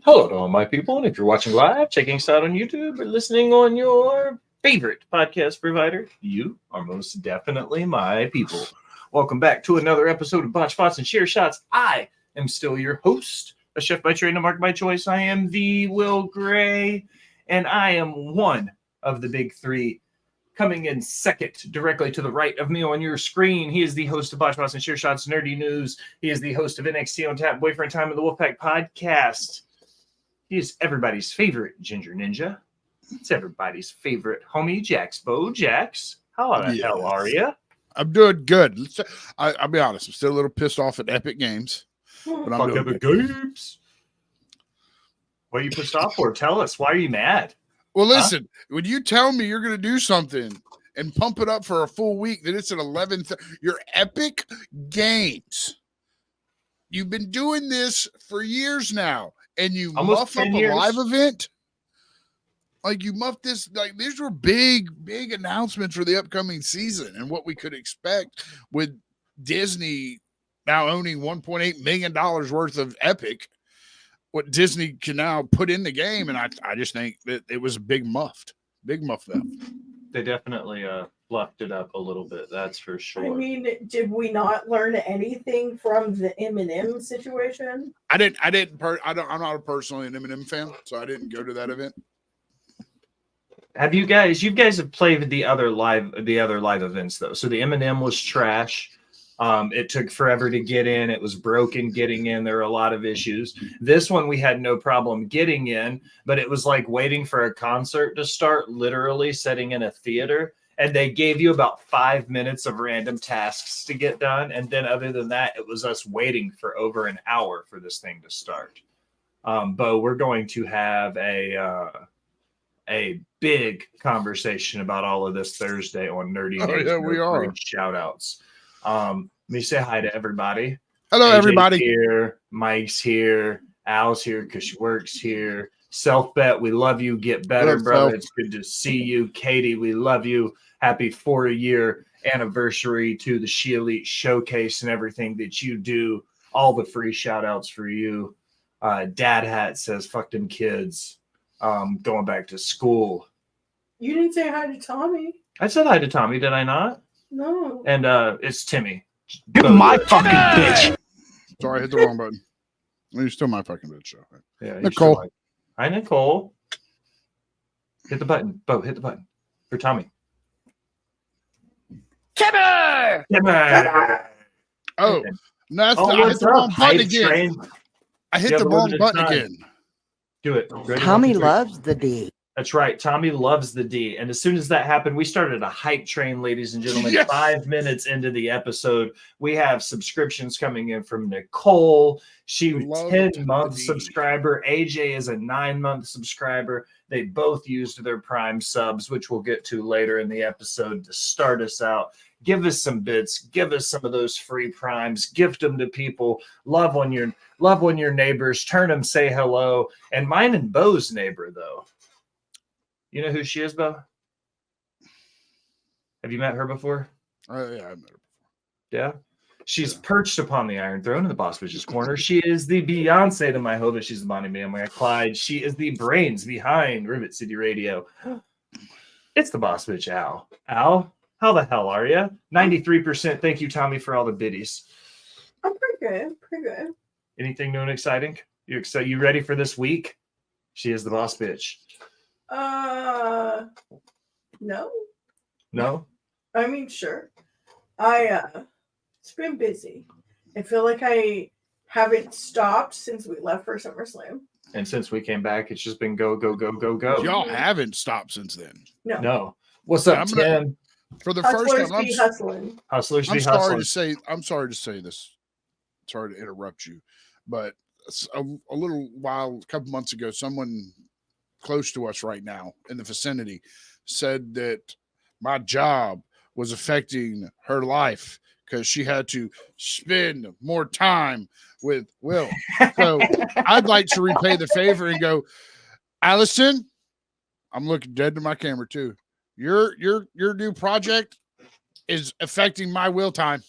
Hello to all my people, and if you're watching live, checking us out on YouTube, or listening on your favorite podcast provider, you are most definitely my people. Welcome back to another episode of Botched Spots and Share Shots. I am still your host, a chef by trade and a mark by choice. I am the Will Gray, and I am one of the big three. Coming in second, directly to the right of me on your screen, he is the host of Botched Spots and Share Shots Nerdy News. He is the host of NXT on Tap, Boyfriend Time of the Wolfpack Podcast. He is everybody's favorite Ginger Ninja. It's everybody's favorite homie, Jax Bo. Jax, how the hell are you? I'm doing good. I'll be honest. I'm still a little pissed off at Epic Games. But I'm Fuck Epic Games. What are you pissed off for? Tell us. Why are you mad? Well, listen, when you tell me you're going to do something and pump it up for a full week, then it's at 11th. Your Epic Games. You've been doing this for years now, and you muff up a live event. Like, you muff this. Like, these were big announcements for the upcoming season and what we could expect with Disney now owning $1.8 million worth of Epic. What Disney can now put in the game, and I just think that it was a big muff up. They definitely fluffed it up a little bit, that's for sure. I mean, did we not learn anything from the Eminem situation? I'm not personally an Eminem fan, so I didn't go to that event. Have you guys have played the other live events though? So the Eminem was trash. It took forever to get in. It was broken getting in. There were a lot of issues. This one we had no problem getting in, but it was like waiting for a concert to start, literally sitting in a theater. And they gave you about 5 minutes of random tasks to get done. And then other than that, it was us waiting for over an hour for this thing to start. Bo, we're going to have a big conversation about all of this Thursday on Nerdy News. Yeah, we are. Shout outs. Let me say hi to everybody. Hello, AJ's everybody. Here, Mike's here, Al's here because she works here. Self Bet, we love you. Get better, brother. Self. It's good to see you. Katie, we love you. Happy 4-year anniversary to the She Elite Showcase and everything that you do. All the free shout outs for you. Dad Hat says, fuck them kids. Going back to school. You didn't say hi to Tommy. I said hi to Tommy, did I not? No. And it's Timmy. Give my fucking bitch. Sorry, I hit the wrong button. You're still my fucking bitch, show. Yeah, Nicole. Hi, Nicole. Hit the button. Bo, hit the button. For Tommy. Kimmer! Oh, no, I hit the wrong button again. I hit the wrong button again. Do it. Ready? Tommy loves the D. That's right. Tommy loves the D. And as soon as that happened, we started a hype train, ladies and gentlemen. Yes. 5 minutes into the episode, we have subscriptions coming in from Nicole. She was a 10-month subscriber. AJ is a 9-month subscriber. They both used their Prime subs, which we'll get to later in the episode to start us out. Give us some bits. Give us some of those free Primes. Gift them to people. Love on your neighbors. Turn them, say hello. And mine and Bo's neighbor, though. You know who she is, Bo? Have you met her before? Yeah, I've met her before. Yeah? She's perched upon the Iron Throne in the Boss Bitch's corner. She is the Beyonce to my Hova. She's the Bonnie Man, my Clyde. She is the brains behind Rivet City Radio. It's the Boss Bitch, Al. Al, how the hell are you? 93%. Thank you, Tommy, for all the biddies. I'm pretty good. Anything new and exciting? You ready for this week? She is the Boss Bitch. No. No? I mean, sure. It's been busy. I feel like I haven't stopped since we left for SummerSlam. And since we came back, it's just been go, go, go, go, go. Y'all haven't stopped since then. No. What's up, Tim? For the Hustlers first time, hustling. Hustlers be hustling. I'm sorry to say this. Sorry to interrupt you, but a couple months ago, someone close to us right now in the vicinity said that my job was affecting her life because she had to spend more time with Will. So I'd like to repay the favor and go, Allison, I'm looking dead to my camera too. Your new project is affecting my will time.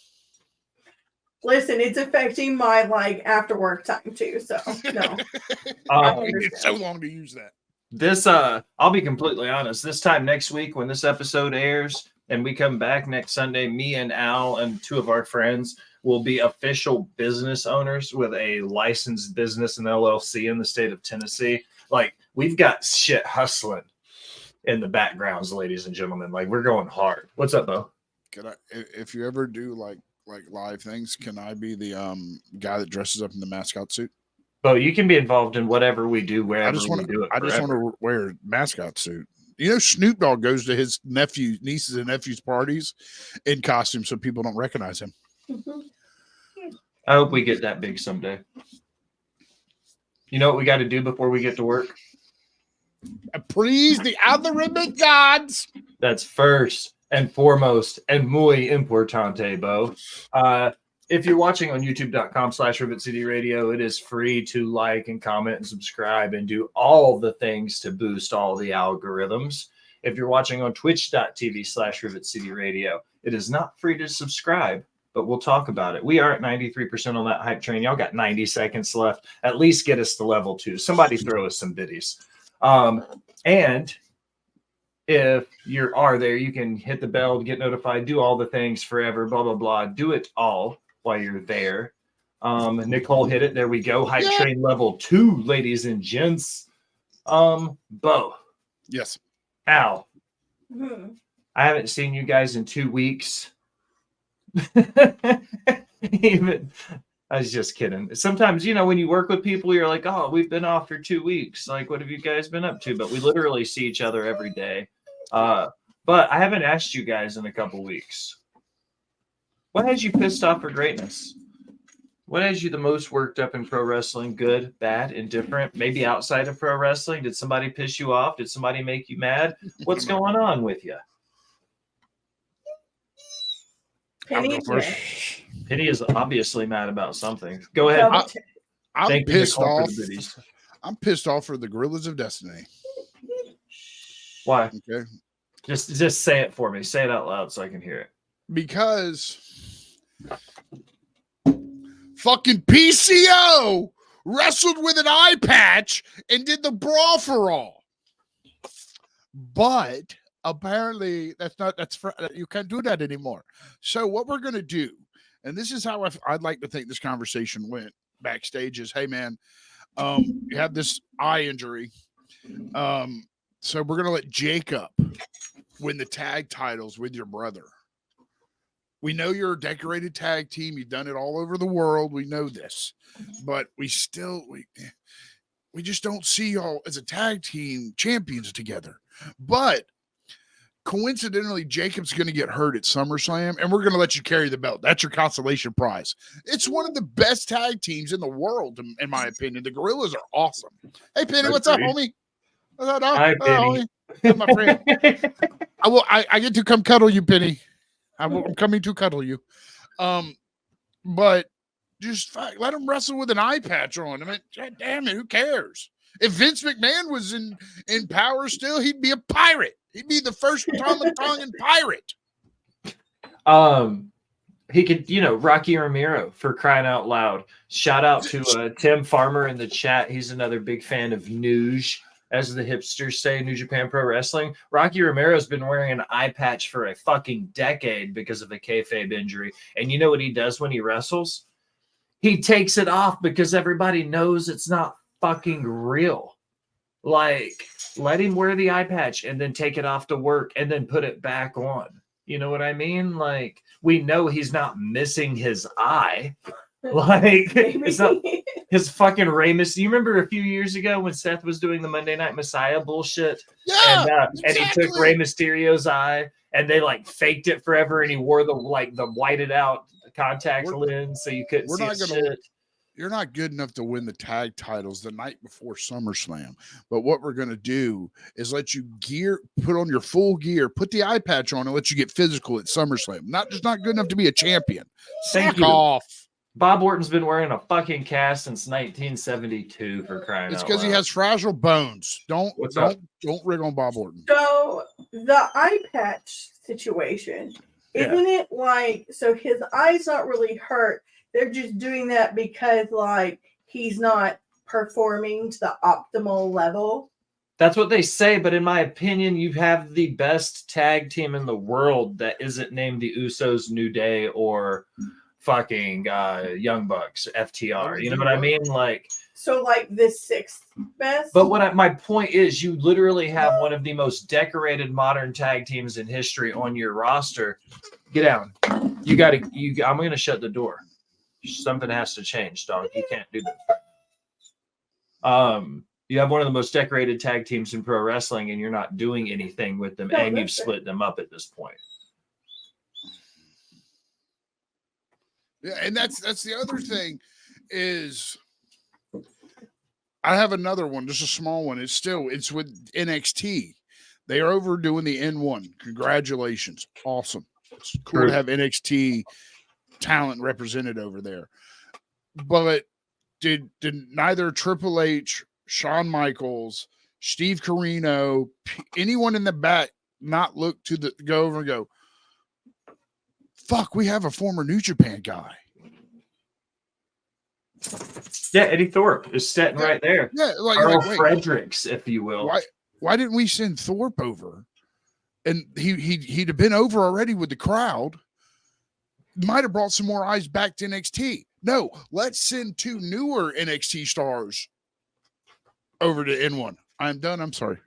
Listen, it's affecting my after work time too. So no, I It's so understand. long to use that. This I'll be completely honest. This time next week when this episode airs and we come back next Sunday, me and Al and two of our friends will be official business owners with a licensed business and LLC in the state of Tennessee. Like we've got shit hustling in the backgrounds, ladies and gentlemen. Like we're going hard. What's up, Bo? Can I, if you ever do like live things, can I be the guy that dresses up in the mascot suit? Bo, you can be involved in whatever we do, wherever I just want we do it. I just want to wear a mascot suit. You know, Snoop Dogg goes to his nieces and nephews' parties in costume so people don't recognize him. I hope we get that big someday. You know what we got to do before we get to work? Please the algorithmic gods. That's first and foremost and muy importante, Bo. If you're watching on youtube.com/RivetCD Radio, it is free to like and comment and subscribe and do all the things to boost all the algorithms. If you're watching on twitch.tv/RivetCD Radio, it is not free to subscribe, but we'll talk about it. We are at 93% on that hype train. Y'all got 90 seconds left. At least get us to level 2. Somebody throw us some biddies. And if you are there, you can hit the bell to get notified, do all the things forever, blah, blah, blah. Do it all while you're there. Nicole hit it. There we go. Hype train level 2, ladies and gents. Bo. Yes. Al. Hmm. I haven't seen you guys in 2 weeks. Even I was just kidding. Sometimes, when you work with people, you're like, oh, we've been off for 2 weeks. Like, what have you guys been up to? But we literally see each other every day. But I haven't asked you guys in a couple weeks. What has you pissed off for greatness? What has you the most worked up in pro wrestling? Good, bad, indifferent? Maybe outside of pro wrestling? Did somebody piss you off? Did somebody make you mad? What's going on with you? Penny's mad. Penny is obviously mad about something. Go ahead. I'm pissed Nicole, off. for the biddies. I'm pissed off for the Gorillas of Destiny. Why? Okay. Just say it for me. Say it out loud so I can hear it. Because fucking PCO wrestled with an eye patch and did the brawl for all. But apparently you can't do that anymore. So what we're going to do, and this is how I'd like to think this conversation went backstage is, hey man, you have this eye injury. So we're going to let Jacob win the tag titles with your brother. We know you're a decorated tag team. You've done it all over the world. We know this, but we just don't see y'all as a tag team champions together. But coincidentally, Jacob's going to get hurt at SummerSlam, and we're going to let you carry the belt. That's your consolation prize. It's one of the best tag teams in the world, in my opinion. The Gorillas are awesome. Hey, Penny, what's up, homie? What's up, dog? Hi, Penny. Homie? That's my friend. I get to come cuddle you, Penny. I'm coming to cuddle you. But just let him wrestle with an eye patch on. I mean, God damn it, who cares? If Vince McMahon was in power still, he'd be a pirate. He'd be the first Tongan pirate. He could, Rocky Romero, for crying out loud. Shout out to Tim Farmer in the chat. He's another big fan of Nuge, as the hipsters say, New Japan Pro Wrestling. Rocky Romero's been wearing an eye patch for a fucking decade because of a kayfabe injury. And you know what he does when he wrestles? He takes it off because everybody knows it's not fucking real. Like, let him wear the eye patch and then take it off to work and then put it back on. You know what I mean? Like, we know he's not missing his eye. Like, it's not his fucking Rey Mysterio. You remember a few years ago when Seth was doing the Monday Night Messiah bullshit? Yeah, exactly. And he took Rey Mysterio's eye and they faked it forever, and he wore the whited out contact lens so you couldn't see shit. You're not good enough to win the tag titles the night before SummerSlam. But what we're going to do is let you put on your full gear, put the eye patch on, and let you get physical at SummerSlam. Not good enough to be a champion. Thank Sack you. off. Bob Orton's been wearing a fucking cast since 1972 for crying out loud. It's because he has fragile bones. Don't rig on Bob Orton. So the eye patch situation, isn't it so his eye's not really hurt? they're just doing that because like he's not performing to the optimal level. That's what they say, but in my opinion, you have the best tag team in the world that isn't named the Usos, New Day, or fucking Young Bucks, FTR. You know what I mean? Like, so like the sixth best. But my point is, you literally have one of the most decorated modern tag teams in history on your roster. Get down. I'm going to shut the door. Something has to change, dog. You can't do that. You have one of the most decorated tag teams in pro wrestling, and you're not doing anything with them, and you've split them up at this point. Yeah, and that's the other thing is I have another one, just a small one. It's with NXT. They are overdoing the N1. Congratulations. Awesome. It's cool to have NXT talent represented over there. But did neither Triple H, Shawn Michaels, Steve Corino, anyone in the back not look to go over and go, fuck, we have a former New Japan guy. Yeah, Eddie Thorpe is sitting right there. Yeah, Earl Fredericks, if you will. Why didn't we send Thorpe over? And he'd have been over already with the crowd. Might have brought some more eyes back to NXT. No, let's send two newer NXT stars over to N1. I'm done. I'm sorry.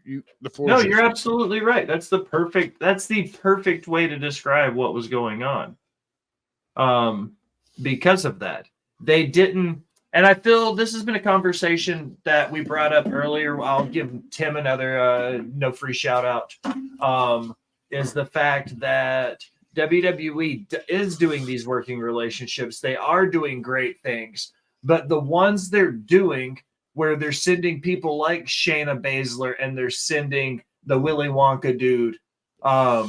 No, you're absolutely right. That's the perfect way to describe what was going on. Because of that, they didn't. And I feel this has been a conversation that we brought up earlier. I'll give Tim another no free shout out. Is the fact that WWE is doing these working relationships. They are doing great things, but the ones they're doing where they're sending people like Shayna Baszler and they're sending the Willy Wonka dude, a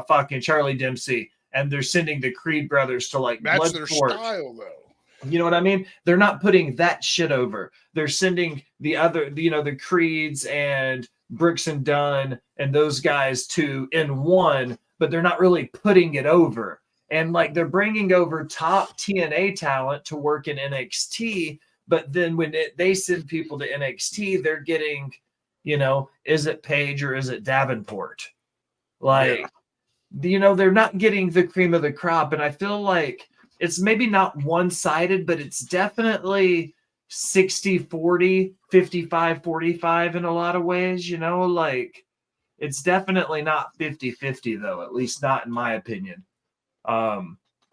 fucking Charlie Dempsey, and they're sending the Creed brothers to like that's their Bloodsport. Style though. You know what I mean? They're not putting that shit over. They're sending the other, the Creeds and Brooks and Dunn and those guys to N1, but they're not really putting it over. And like they're bringing over top TNA talent to work in NXT, but then when they send people to NXT, they're getting, is it Paige or is it Davenport? Like, they're not getting the cream of the crop. And I feel like it's maybe not one-sided, but it's definitely 60-40, 55-45 in a lot of ways, like it's definitely not 50-50 though, at least not in my opinion.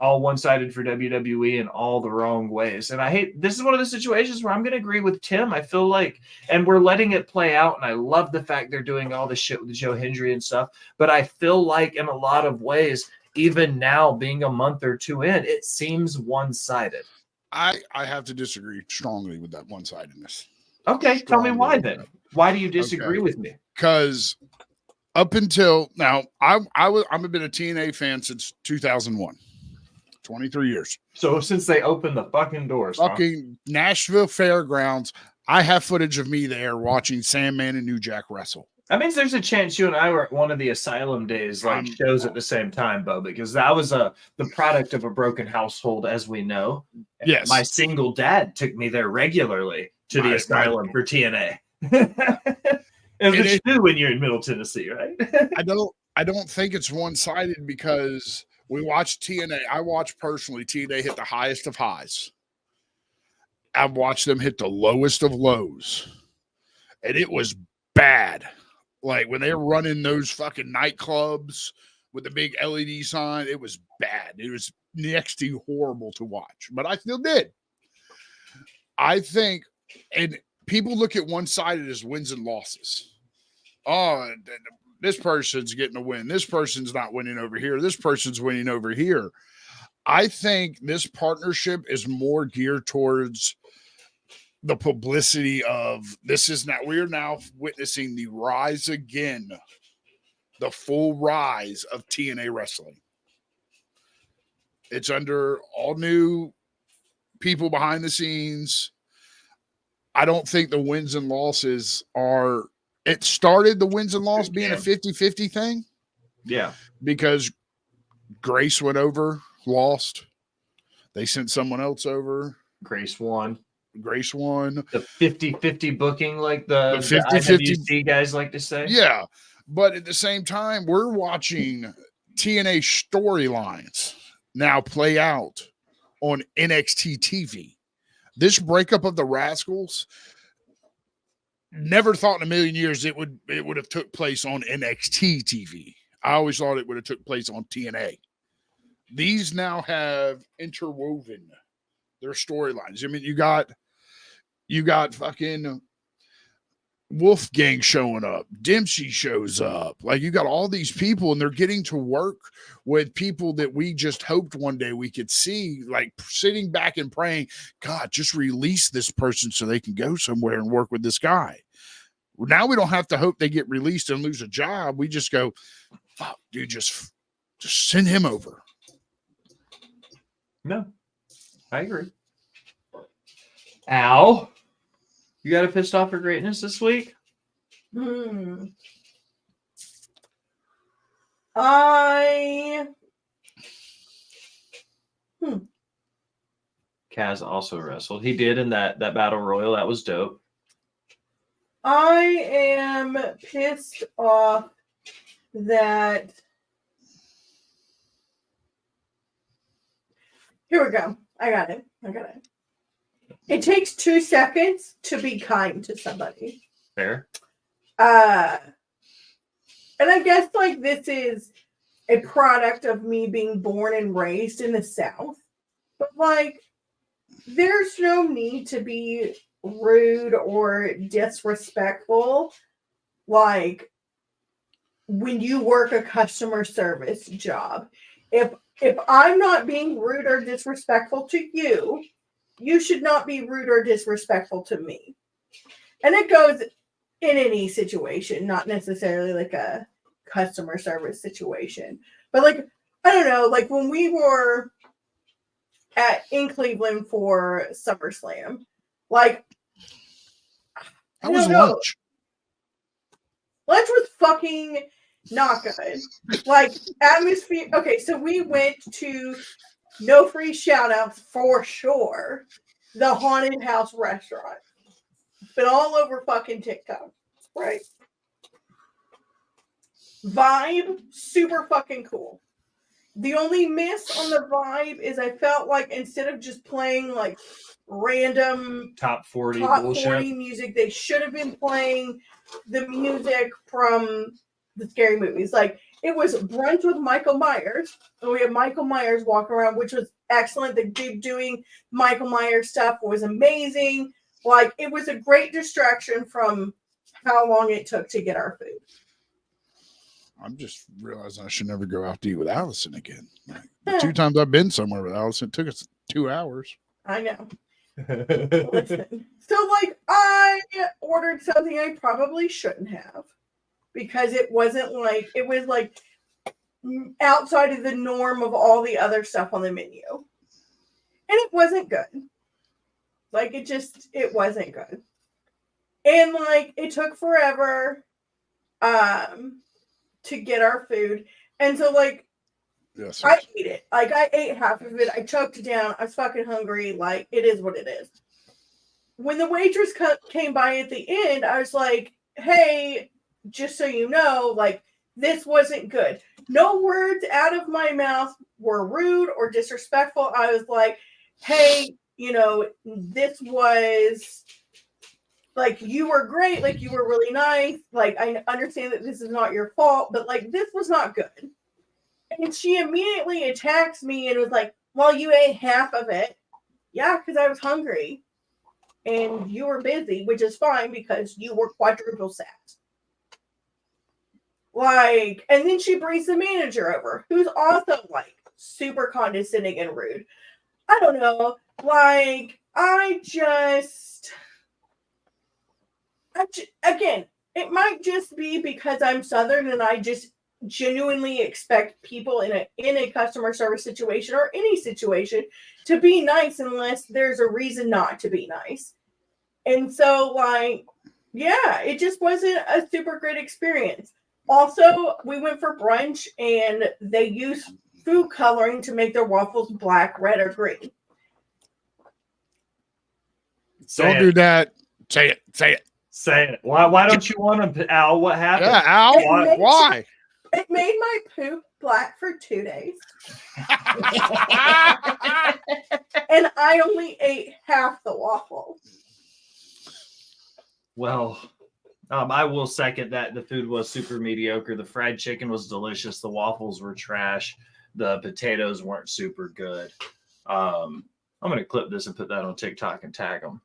All one-sided for WWE in all the wrong ways. And this is one of the situations where I'm going to agree with Tim. I feel like, and we're letting it play out. And I love the fact they're doing all this shit with Joe Hendry and stuff. But I feel like in a lot of ways, even now being a month or two in, it seems one-sided. I have to disagree strongly with that one-sidedness. Okay. Tell me why then. Why do you disagree with me? Because up until now, I've been a TNA fan since 2001. 23 years. So since they opened the fucking doors. Fucking Nashville Fairgrounds. I have footage of me there watching Sandman and New Jack wrestle. That means there's a chance you and I were at one of the Asylum days, like shows at the same time, Bo, because that was the product of a broken household, as we know. And yes. My single dad took me there regularly to the Asylum for TNA. And what you do when you're in Middle Tennessee, right? I don't think it's one-sided because we watched TNA. I watched personally TNA hit the highest of highs. I've watched them hit the lowest of lows. And it was bad. Like when they were running those fucking nightclubs with the big LED sign, it was bad. It was next to horrible to watch. But I still did. I think, and people look at one-sided as wins and losses. Oh, this person's getting a win. This person's not winning over here. This person's winning over here. I think this partnership is more geared towards the publicity of we're now witnessing the rise again, the full rise of TNA wrestling. It's under all new people behind the scenes. I don't think the wins and losses are. It started the wins and losses being a 50-50 thing. Yeah. Because Grace went over, lost. They sent someone else over. Grace won. Grace won. The 50-50 booking, like the 50-50 IWC guys like to say. Yeah. But at the same time, we're watching TNA storylines now play out on NXT TV. This breakup of the Rascals, never thought in a million years it would have took place on NXT TV. I always thought it would have took place on TNA. These now have interwoven their storylines. I mean, you got fucking Wolfgang showing up. Dempsey shows up. Like, you got all these people, and they're getting to work with people that we just hoped one day we could see, like sitting back and praying, God, just release this person so they can go somewhere and work with this guy. Now we don't have to hope they get released and lose a job. We just go, fuck, dude, just send him over. No, I agree. Al, you got a pissed off for greatness this week? Kaz also wrestled. He did in that battle royal. That was dope. I am pissed off that. Here we go. I got it. It takes 2 seconds to be kind to somebody. Fair. And I guess like this is a product of me being born and raised in the South. But like, there's no need to be rude or disrespectful. Like, when you work a customer service job, if I'm not being rude or disrespectful to you, you should not be rude or disrespectful to me. And it goes in any situation, not necessarily like a customer service situation. But like, I don't know, like when we were in Cleveland for SummerSlam, like, How was lunch? Lunch was fucking not good. Like, atmosphere. Okay, so we went to no free shout outs for sure. The Haunted House restaurant. Been all over fucking TikTok. Right? Vibe, super fucking cool. The only miss on the vibe is I felt like instead of just playing like random top 40 music, they should have been playing the music from the scary movies. Like, it was Brunch with Michael Myers, and we had Michael Myers walking around, which was excellent. The dude doing Michael Myers stuff was amazing. Like, it was a great distraction from how long it took to get our food. I'm just realizing I should never go out to eat with Allison again. Like, the 2 times I've been somewhere with Allison, it took us 2 hours. I know. Listen. So, like, I ordered something I probably shouldn't have because it wasn't like, it was like outside of the norm of all the other stuff on the menu. And it wasn't good. Like, it wasn't good. And, like, it took forever to get our food. And so, like, yes, I ate it. Like, I ate half of it. I choked it down. I was fucking hungry. Like, it is what it is. When the waitress came by at the end, I was like, hey, just so you know, like, this wasn't good. No words out of my mouth were rude or disrespectful. I was like, hey, you know, this was, like, you were great. Like, you were really nice. Like, I understand that this is not your fault, but, like, this was not good. And she immediately attacks me and was like, well, you ate half of it. Yeah, because I was hungry. And you were busy, which is fine because you were quadruple sat. Like, and then she brings the manager over, who's also, like, super condescending and rude. I don't know. Like, again, it might just be because I'm Southern and I just genuinely expect people in a customer service situation or any situation to be nice unless there's a reason not to be nice. And so, like, yeah, it just wasn't a super great experience. Also, we went for brunch and they used food coloring to make their waffles black, red, or green. Don't do that. Say it. Say it. Say it. Why don't you want them, Al? What happened? Yeah, Al. Why? It made my poop black for 2 days. And I only ate half the waffle. Well, I will second that. The food was super mediocre. The fried chicken was delicious. The waffles were trash. The potatoes weren't super good. I'm going to clip this and put that on TikTok and tag them.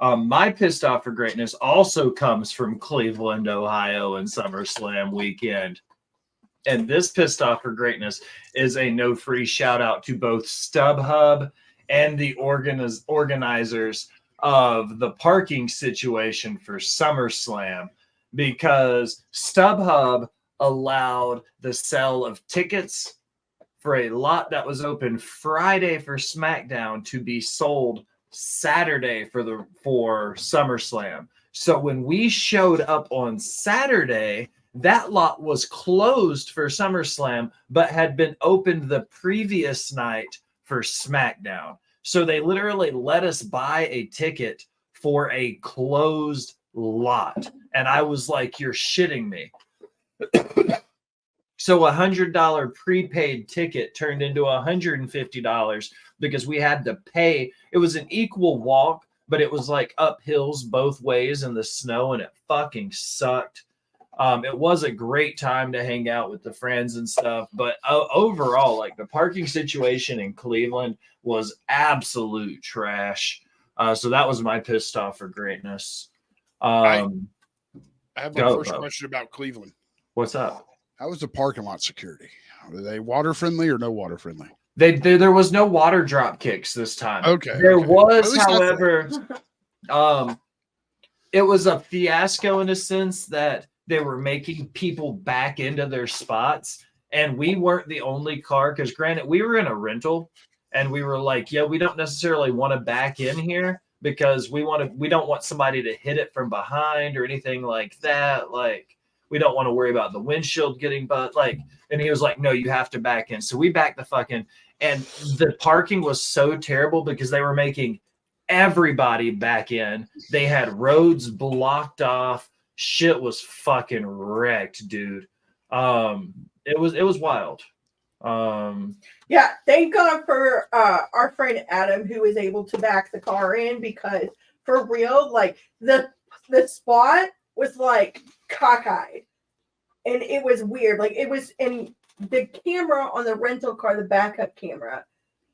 My pissed off for greatness also comes from Cleveland, Ohio, and SummerSlam weekend. And this pissed off for greatness is a no free shout out to both StubHub and the organizers of the parking situation for SummerSlam, because StubHub allowed the sale of tickets for a lot that was open Friday for SmackDown to be sold Saturday for SummerSlam. So when we showed up on Saturday, that lot was closed for SummerSlam, but had been opened the previous night for SmackDown. So they literally let us buy a ticket for a closed lot. And I was like, you're shitting me. So $100 prepaid ticket turned into $150 because we had to pay. It was an equal walk, but it was like up hills both ways in the snow, and it fucking sucked. It was a great time to hang out with the friends and stuff, but overall, like, the parking situation in Cleveland was absolute trash. So that was my pissed off for greatness. I have a first question about Cleveland. What's up? How was the parking lot security? Are they water friendly or no water friendly? There was no water drop kicks this time. Okay. There was, At least however, it was a fiasco in a sense that they were making people back into their spots, and we weren't the only car, because granted, we were in a rental, and we were like, yeah, we don't necessarily want to back in here because we don't want somebody to hit it from behind or anything like that. Like, we don't want to worry about the windshield getting and he was like, no, you have to back in. So we backed the fuck in, and the parking was so terrible because they were making everybody back in. They had roads blocked off. Shit was fucking wrecked, dude. It was wild. Yeah, thank God for our friend Adam, who was able to back the car in, because for real, like, the spot was like cockeyed, and it was weird. Like, it was in the camera on the rental car, the backup camera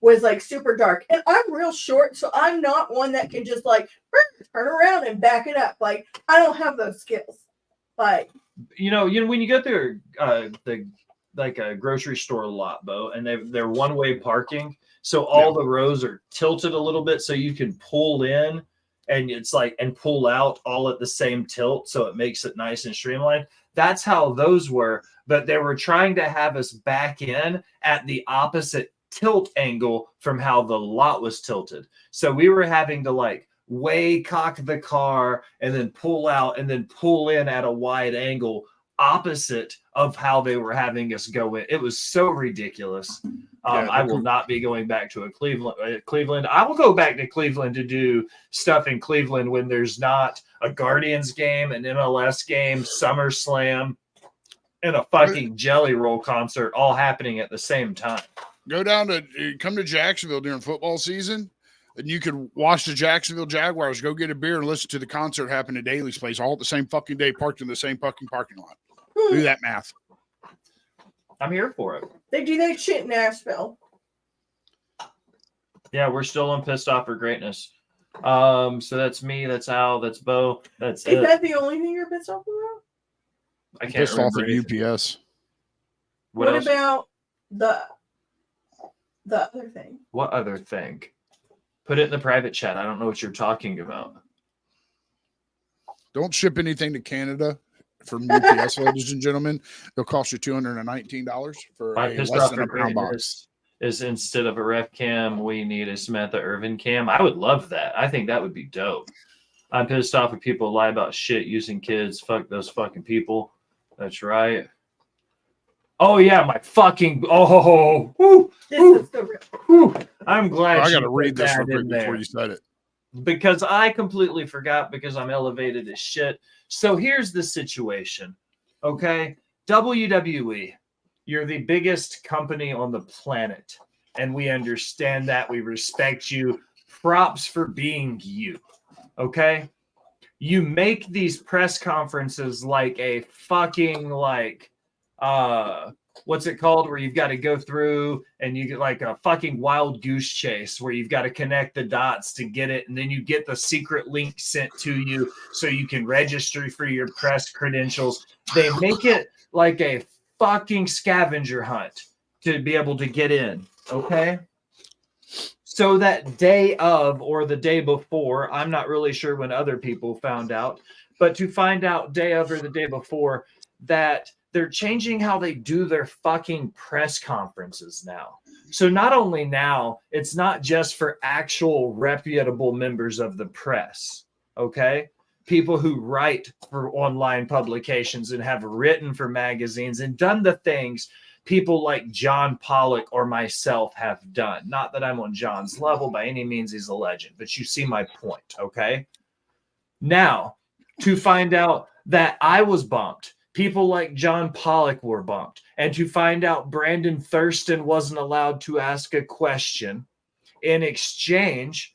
was like super dark, and I'm real short, so I'm not one that can just like turn around and back it up. Like, I don't have those skills. Like, you know when you go through a grocery store lot, Bo, and they're one-way parking, so all the rows are tilted a little bit so you can pull in and pull out all at the same tilt, so it makes it nice and streamlined. That's how those were, but they were trying to have us back in at the opposite tilt angle from how the lot was tilted. So we were having to like way cock the car and then pull out and then pull in at a wide angle opposite of how they were having us go in. It was so ridiculous. I will not be going back to Cleveland. I will go back to Cleveland to do stuff in Cleveland when there's not a Guardians game, an MLS game, SummerSlam, and a fucking Jelly Roll concert all happening at the same time. Come to Jacksonville during football season, and you could watch the Jacksonville Jaguars, go get a beer, and listen to the concert happen at Daly's place all at the same fucking day, parked in the same fucking parking lot. Do that math. I'm here for it. They do that shit in Nashville. Yeah, we're still on pissed off for greatness. So that's me, that's Al, that's Bo, that's Is that the only thing you're pissed off about? I can't pissed off remember at anything. UPS. What about the other thing? What other thing? Put it in the private chat. I don't know what you're talking about. Don't ship anything to Canada from UPS, ladies and gentlemen. They'll cost you $219 for a less than a pound box. Is instead of a ref cam, we need a Samantha Irvin cam. I would love that. I think that would be dope. I'm pissed off if people lie about shit using kids. Fuck those fucking people. That's right. Oh yeah, my fucking This is the real. I'm glad. I got to read this real quick before you said it. because I completely forgot because I'm elevated as shit. So here's the situation. Okay. WWE, you're the biggest company on the planet. And we understand that. We respect you. Props for being you. Okay. You make these press conferences like a fucking what's it called, where you've got to go through and you get like a fucking wild goose chase where you've got to connect the dots to get it, and then you get the secret link sent to you so you can register for your press credentials. They make it like a fucking scavenger hunt to be able to get in. Okay. So that day of or the day before, I'm not really sure when other people found out, but to find out day of or the day before that they're changing how they do their fucking press conferences now. So not only now, it's not just for actual reputable members of the press, okay? People who write for online publications and have written for magazines and done the things people like John Pollock or myself have done. Not that I'm on John's level by any means, he's a legend, but you see my point, okay? Now, to find out that I was bumped, people like John Pollock were bumped, and to find out Brandon Thurston wasn't allowed to ask a question in exchange,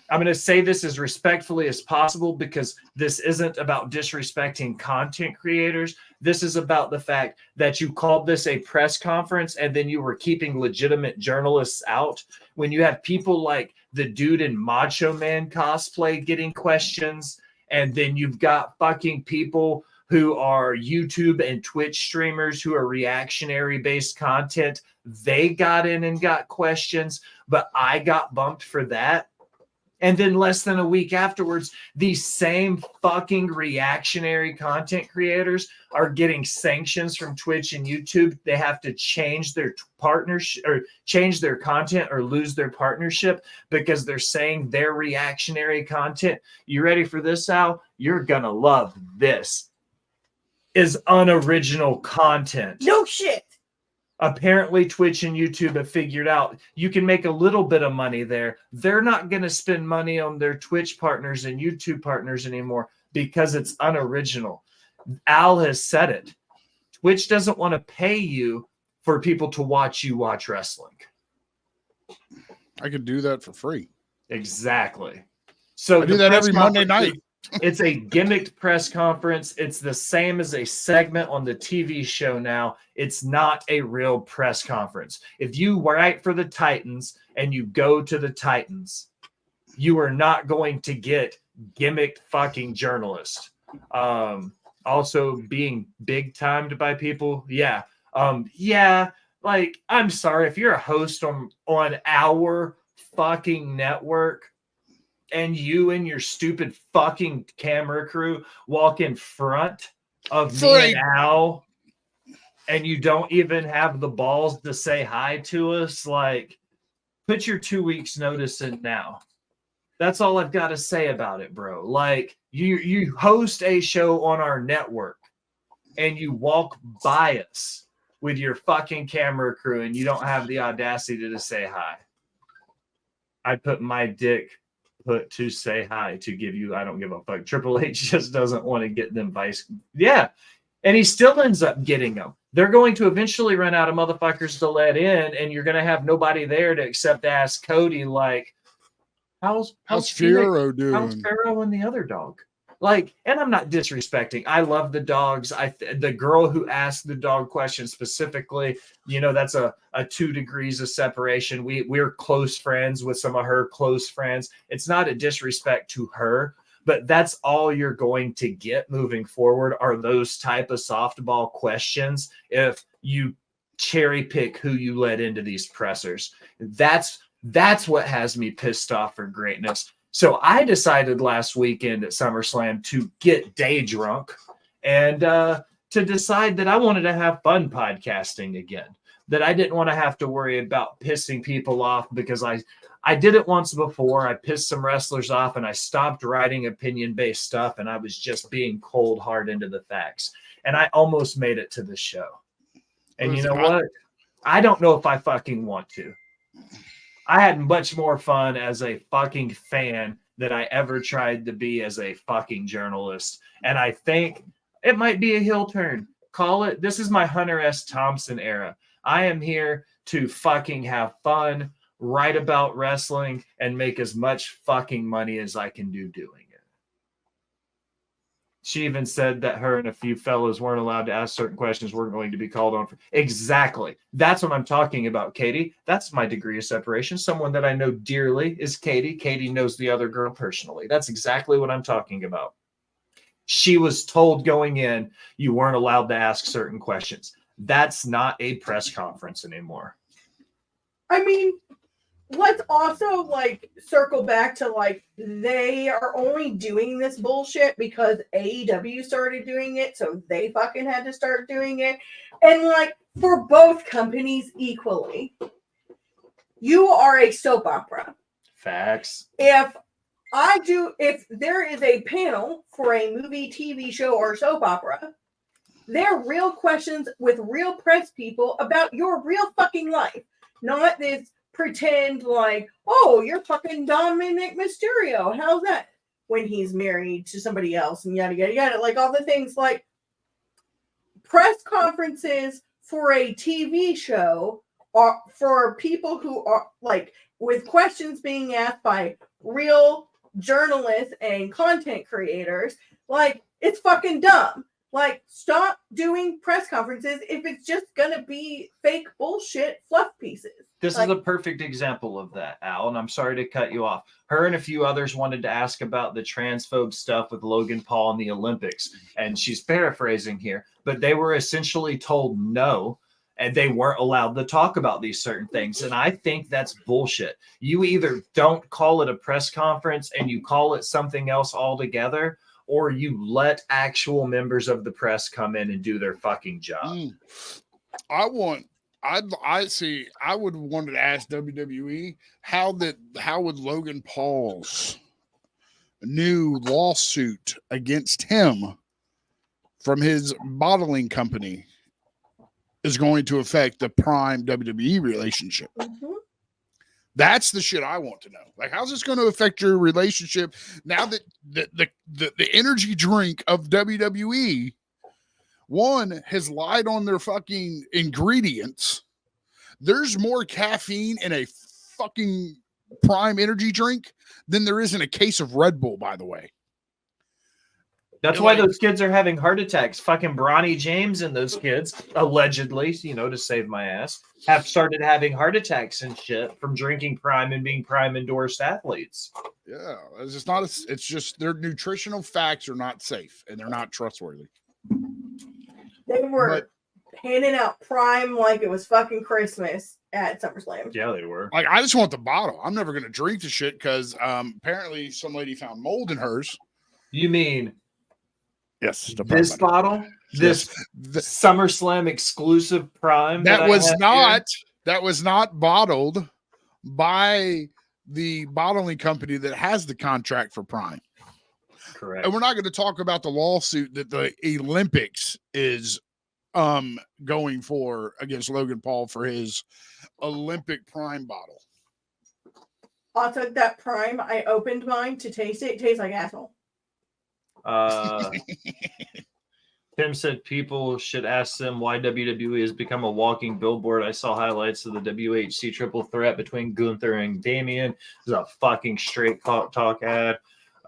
I'm going to say this as respectfully as possible because this isn't about disrespecting content creators. This is about the fact that you called this a press conference and then you were keeping legitimate journalists out. When you have people like the dude in Macho Man cosplay getting questions, and then you've got fucking people who are YouTube and Twitch streamers who are reactionary based content. They got in and got questions, but I got bumped for that. And then less than a week afterwards, these same fucking reactionary content creators are getting sanctions from Twitch and YouTube. They have to change their partnership or change their content or lose their partnership because they're saying their reactionary content. You ready for this, Al? You're going to love this. Is unoriginal content. No shit. Apparently, Twitch and YouTube have figured out you can make a little bit of money there. They're not going to spend money on their Twitch partners and YouTube partners anymore because it's unoriginal. Al has said it. Twitch doesn't want to pay you for people to watch you watch wrestling. I could do that for free. Exactly. So I do that every Monday night. It's a gimmicked press conference. It's the same as a segment on the TV show now. It's not a real press conference. If you write for the Titans and you go to the Titans, you are not going to get gimmicked fucking journalists. Also being big timed by people. Yeah. Like, I'm sorry, if you're a host on our fucking network, and you and your stupid fucking camera crew walk in front of me and Al, and you don't even have the balls to say hi to us, like, put your 2 weeks notice in now. That's all I've got to say about it, bro. Like, you host a show on our network, and you walk by us with your fucking camera crew, and you don't have the audacity to say hi. I put my dick to say hi to give you, I don't give a fuck. Triple H just doesn't want to get them vice. Yeah. And he still ends up getting them. They're going to eventually run out of motherfuckers to let in, and you're going to have nobody there to except ask Cody, like, how's Pharaoh doing? How's Pharaoh and the other dog? Like, and I'm not disrespecting. I love the dogs. The girl who asked the dog question specifically, you know, that's a 2 degrees of separation. We're close friends with some of her close friends. It's not a disrespect to her, but that's all you're going to get moving forward are those type of softball questions. If you cherry pick who you let into these pressers, that's what has me pissed off for greatness. So I decided last weekend at SummerSlam to get day drunk and to decide that I wanted to have fun podcasting again, that I didn't want to have to worry about pissing people off because I did it once before. I pissed some wrestlers off and I stopped writing opinion-based stuff and I was just being cold hard into the facts. And I almost made it to the show. And you know what? I don't know if I fucking want to. I had much more fun as a fucking fan than I ever tried to be as a fucking journalist. And I think it might be a heel turn. Call it, this is my Hunter S. Thompson era. I am here to fucking have fun, write about wrestling, and make as much fucking money as I can do doing it. She even said that her and a few fellows weren't allowed to ask certain questions, weren't going to be called on for. Exactly. That's what I'm talking about, Katie. That's my degree of separation. Someone that I know dearly is Katie. Katie knows the other girl personally. That's exactly what I'm talking about. She was told going in, you weren't allowed to ask certain questions. That's not a press conference anymore. I mean, let's also like circle back to like they are only doing this bullshit because AEW started doing it, so they fucking had to start doing it. And like for both companies equally, you are a soap opera. Facts. If there is a panel for a movie, TV show, or soap opera, they're real questions with real press people about your real fucking life, not this pretend like, oh, you're fucking Dominic Mysterio. How's that? When he's married to somebody else and yada, yada, yada. Like all the things like press conferences for a TV show are for people who are like with questions being asked by real journalists and content creators. Like it's fucking dumb. Like, stop doing press conferences if it's just gonna be fake bullshit fluff pieces. This is a perfect example of that, Al, and I'm sorry to cut you off. Her and a few others wanted to ask about the transphobe stuff with Logan Paul in the Olympics, and she's paraphrasing here, but they were essentially told no, and they weren't allowed to talk about these certain things, and I think that's bullshit. You either don't call it a press conference and you call it something else altogether, or you let actual members of the press come in and do their fucking job. I would want to ask WWE how would Logan Paul's new lawsuit against him from his bottling company is going to affect the Prime WWE relationship. Mm-hmm. That's the shit I want to know. Like, how's this going to affect your relationship now that the energy drink of WWE, one, has lied on their fucking ingredients. There's more caffeine in a fucking Prime energy drink than there is in a case of Red Bull, by the way. That's why those kids are having heart attacks. Fucking Bronny James and those kids, allegedly, to save my ass, have started having heart attacks and shit from drinking Prime and being Prime endorsed athletes. Yeah, it's just their nutritional facts are not safe and they're not trustworthy. They were handing out Prime like it was fucking Christmas at SummerSlam. Yeah, they were. Like, I just want the bottle. I'm never going to drink the shit because apparently some lady found mold in hers. You mean... Yes, this bottle, this SummerSlam exclusive Prime. That was not bottled by the bottling company that has the contract for Prime. Correct. And we're not going to talk about the lawsuit that the Olympics is going for against Logan Paul for his Olympic Prime bottle. I took that Prime. I opened mine to taste it. It tastes like asshole. Tim said people should ask them why WWE has become a walking billboard. I saw highlights of the WHC triple threat between Gunther and Damian. It was a fucking straight talk ad.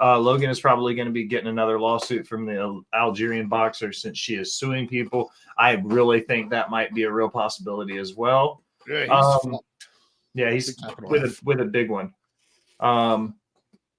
Logan is probably going to be getting another lawsuit from the Algerian boxer since she is suing people. I really think that might be a real possibility as well. Yeah, he's with a big one.